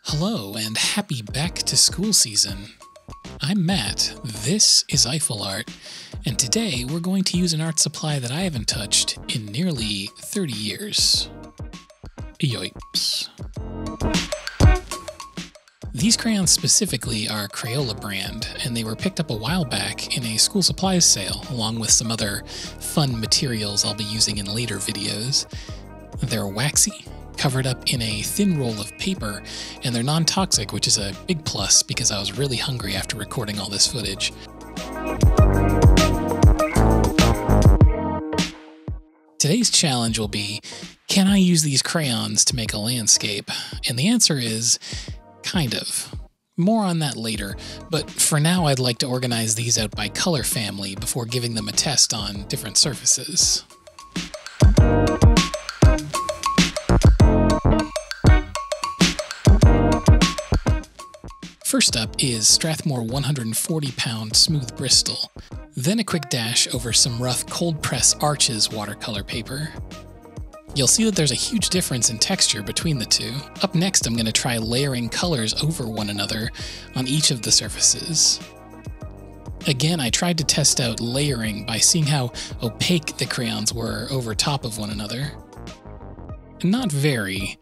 Hello and happy back to school season. I'm Matt, this is Eiffel Art, and today we're going to use an art supply that I haven't touched in nearly 30 years. Yoips. These crayons specifically are Crayola brand, and they were picked up a while back in a school supplies sale, along with some other fun materials I'll be using in later videos. They're waxy, covered up in a thin roll of paper, and they're non-toxic, which is a big plus because I was really hungry after recording all this footage. Today's challenge will be, can I use these crayons to make a landscape? And the answer is, kind of. More on that later, but for now I'd like to organize these out by color family before giving them a test on different surfaces. First up is Strathmore 140-pound smooth Bristol, then a quick dash over some rough cold press Arches watercolor paper. You'll see that there's a huge difference in texture between the two. Up next, I'm going to try layering colors over one another on each of the surfaces. Again, I tried to test out layering by seeing how opaque the crayons were over top of one another. Not very.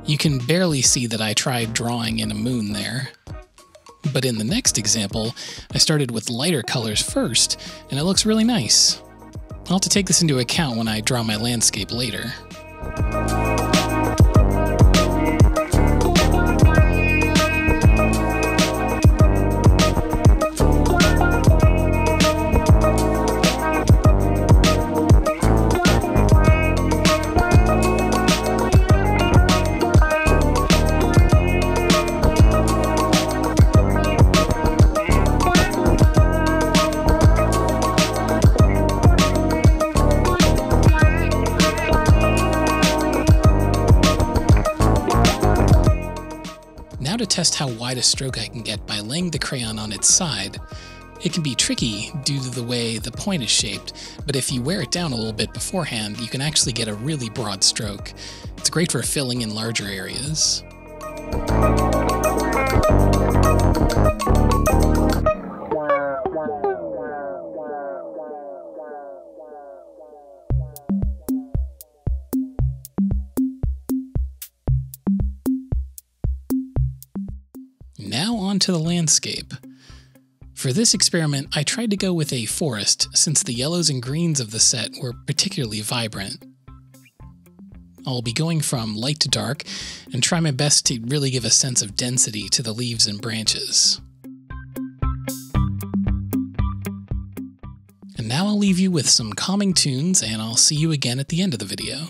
You can barely see that I tried drawing in a moon there. But in the next example, I started with lighter colors first, and it looks really nice. I'll have to take this into account when I draw my landscape later. Now to test how wide a stroke I can get by laying the crayon on its side. It can be tricky due to the way the point is shaped, but if you wear it down a little bit beforehand, you can actually get a really broad stroke. It's great for filling in larger areas. Now on to the landscape. For this experiment, I tried to go with a forest since the yellows and greens of the set were particularly vibrant. I'll be going from light to dark and try my best to really give a sense of density to the leaves and branches. And now I'll leave you with some calming tunes, and I'll see you again at the end of the video.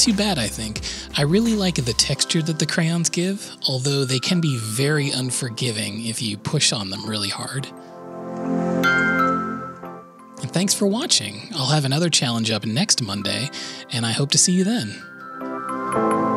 too bad, I think. I really like the texture that the crayons give, although they can be very unforgiving if you push on them really hard. And thanks for watching. I'll have another challenge up next Monday, and I hope to see you then.